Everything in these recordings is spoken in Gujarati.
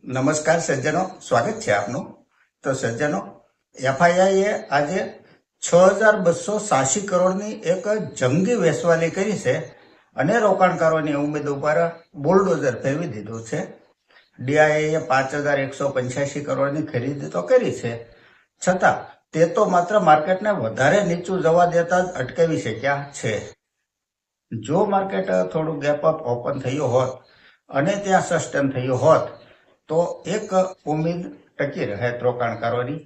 નમસ્કાર સજ્જનો, સ્વાગત છે આપનું। તો સજ્જનો, એફઆઈઆઈએ આજે 6286 કરોડની એક જંગી વેચવાલી કરી છે અને રોકાણકારોની ઉમેદ ઉપર બુલડોઝર ફેરવી દીધું છે। ડીઆઈએ 5185 કરોડની ખરીદી તો કરી છે, છતાં તે તો માત્ર માર્કેટને વધારે નીચું જવા દેતા જ અટકાવી શક્યા છે। જો માર્કેટ થોડું ગેપ અપ ઓપન થયું હોત અને ત્યાં સસ્ટેન થયું હોત તો એક ઉમેદ ટકી રહે રોકાણકારોની,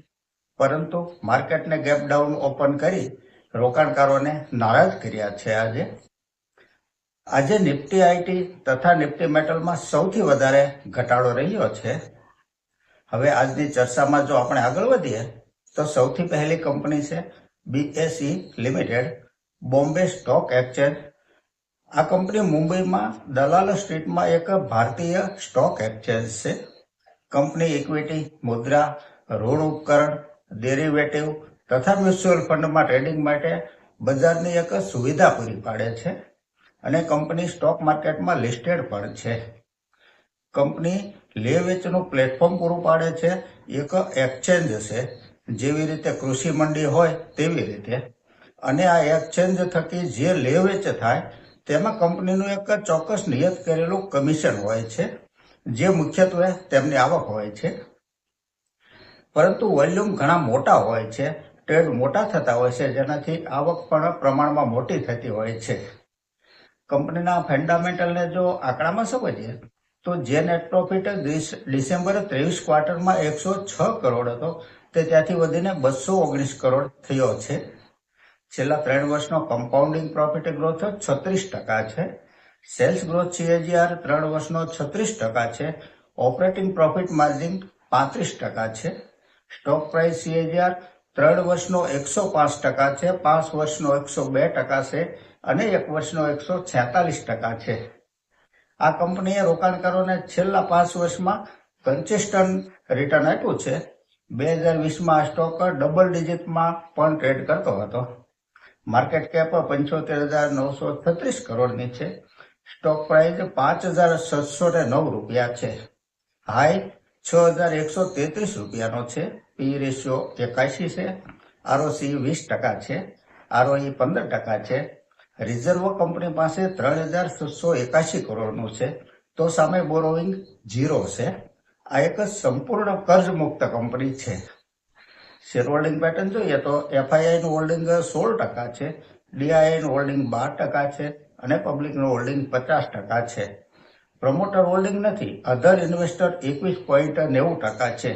પરંતુ માર્કેટને ગેપ ડાઉન ઓપન કરી રોકાણકારોને નારાજ કર્યા છે। આજે નિફ્ટી આઈટી તથા નિફ્ટી મેટલમાં સૌથી વધારે ઘટાડો રહ્યો છે। હવે આજની ચર્ચામાં જો આપણે આગળ વધીએ તો સૌથી પહેલી કંપની છે BSE limited, Bombay stock exchange. આ કંપની મુંબઈમાં દલાલ સ્ટ્રીટમાં એક ભારતીય સ્ટોક એક્સચેન્જ છે। કંપની ઇક્વિટી, મુદ્રા, ઋણ ઉપકરણ, ડેરિવેટિવ તથા મ્યુચ્યુઅલ ફંડમાં ટ્રેડિંગ માટે બજારની એક સુવિધા પૂરી પાડે છે અને કંપની સ્ટોક માર્કેટમાં લિસ્ટેડ પણ છે। કંપની લે વેચનું પ્લેટફોર્મ પૂરું પાડે છે, એક એક્સચેન્જ છે, જેવી રીતે કૃષિ મંડી હોય તેવી રીતે, અને આ એક્સચેન્જ થકી જે લે વેચ થાય તેમાં કંપનીનું એક ચોક્કસ નિયત કરેલું કમિશન હોય છે, જે મુખ્યત્વે તેમની આવક હોય છે। પરંતુ વોલ્યુમ ઘણા મોટા હોય છે, ટ્રેડ મોટા થતા હોય છે, જેનાથી આવક પણ પ્રમાણમાં મોટી થતી હોય છે। કંપનીના ફંડામેન્ટલને જો આંકડામાં સમજીએ તો જે નેટ પ્રોફિટ ડિસેમ્બર 23 ક્વાર્ટરમાં 106 કરોડ હતો તે ત્યાંથી વધીને 219 કરોડ થયો છે। છેલ્લા 3 વર્ષનો કમ્પાઉન્ડિંગ પ્રોફિટ ગ્રોથ 36% છે। સેલ્સ ગ્રોથ CAGR 3 વર્ષનો 36% છે। ઓપરેટિંગ પ્રોફિટ માર્જિન 35% છે। સ્ટોક પ્રાઇસ CAGR 3 વર્ષનો 105% છે, 5 વર્ષનો 102% છે અને 1 વર્ષનો 146% છે। આ કંપનીએ રોકાણકારોને છેલ્લા 5 વર્ષમાં કન્સિસ્ટન્ટ રિટર્ન આપ્યું છે। 2020માં આ સ્ટોક ડબલ ડિજિટમાં પણ ટ્રેડ કરતો હતો। માર્કેટ કેપ 75,936 કરોડની છે। સ્ટોક પ્રાઇસ 5,709 રૂપિયા છે। હાઈ 6,133 રૂપિયાનો છે। પી રેશિયો 81 છે। આરઓસી 20% છે। આરઓઈ 15% છે। રિઝર્વ કંપની પાસે 3,781 કરોડનું છે, તો સામે બોરોવિંગ 0 છે। આ એક સંપૂર્ણ કર્જ મુક્ત કંપની છે। શેર હોલ્ડિંગ પેટર્ન જોઈએ તો એફઆઈઆઈનું હોલ્ડિંગ 16% છે, ડીઆઈઆઈનું હોલ્ડિંગ 12% છે અને પબ્લિકનું હોલ્ડિંગ 50% છે। પ્રમોટર હોલ્ડિંગ નથી, અધર ઇન્વેસ્ટર 21.90% છે।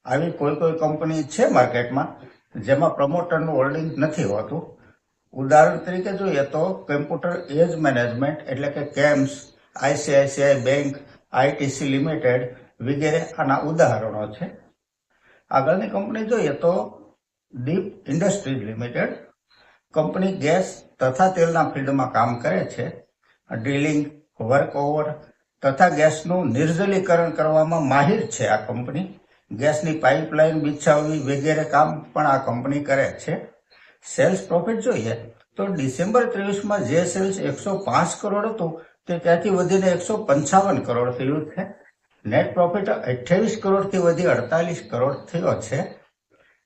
આવી કોઈ કંપની છે માર્કેટમાં જેમાં પ્રમોટરનું હોલ્ડિંગ નથી હોતું। ઉદાહરણ તરીકે જોઈએ તો કમ્પ્યુટર એજ મેનેજમેન્ટ એટલે કે CAMS, ICICI bank, ITC limited વગેરે આના ઉદાહરણો છે। આગળની કંપની જોઈએ તો દીપ ઇન્ડસ્ટ્રીઝ લિમિટેડ। કંપની ગેસ તથા તેલના ફિલ્ડમાં કામ કરે છે। ડ્રિલિંગ, વર્કઓવર તથા ગેસનું નિર્જલીકરણ કરવામાં માહિર છે આ કંપની। ગેસની પાઇપલાઇન બિછાવવી વગેરે કામ પણ આ કંપની કરે છે। સેલ્સ પ્રોફિટ જોઈએ તો ડિસેમ્બર 23માં જે સેલ્સ 105 કરોડ હતું તે ત્યાંથી વધીને 155 કરોડ થયું છે। નેટ પ્રોફિટ 28 કરોડથી વધી 48 કરોડ થયો છે।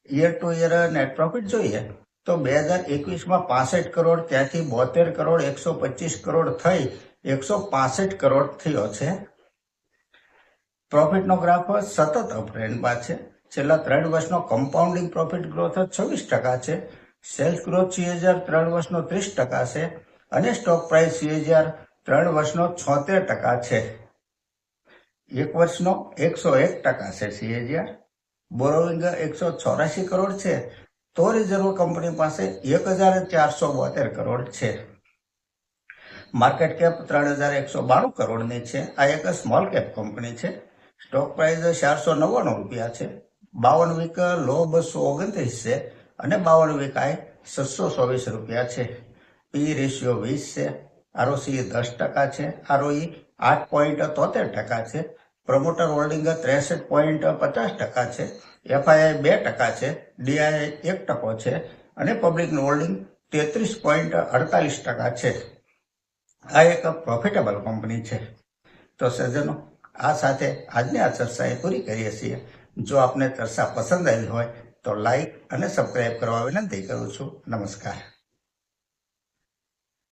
Year to year net profit જોઈએ તો 2021માં 65 કરોડ ત્યાંથી 72 કરોડ 125 કરોડ થઈ 165 કરોડ થયો છે। પ્રોફિટનો ગ્રાફ સતત અપટ્રેન્ડમાં છે। છેલ્લા 3 વર્ષનો કમ્પાઉન્ડિંગ પ્રોફિટ ગ્રોથ 26% છે। સેલ્સ ગ્રોથ CAGR 3 વર્ષનો 30% છે અને સ્ટોક પ્રાઇસ CAGR 3 વર્ષનો 76% છે। 1 વર્ષનો 101% છે CAGR। બોરોવિંગ 184 કરોડ છે, તો રિઝર્વ કંપની પાસે 1,472 કરોડ છે। માર્કેટ કેપ 3,192 કરોડની છે। આ એક સ્મોલ કેપ કંપની છે। સ્ટોક પ્રાઇસ 499 રૂપિયા છે। 52 વીક લો 229 છે અને 52 વીક હાઈ 624 રૂપિયા છે। પી રેશિયો 20 છે। આરઓસી 10% છે। આરઓઈ 8.73% છે। પ્રમોટર હોલ્ડિંગ 63.50% છે। એફઆઈઆઈ 2% છે। ડીઆઈઆઈ 1% છે અને પબ્લિકનું હોલ્ડિંગ 33.48% છે। આ એક પ્રોફિટેબલ કંપની છે। તો સજ્જનો, આ સાથે આજની આ ચર્ચા એ પૂરી કરીએ છીએ. જો આપને ચર્ચા પસંદ આવી હોય તો લાઈક અને સબસ્ક્રાઇબ કરવા વિનંતી કરું છું. નમસ્કાર.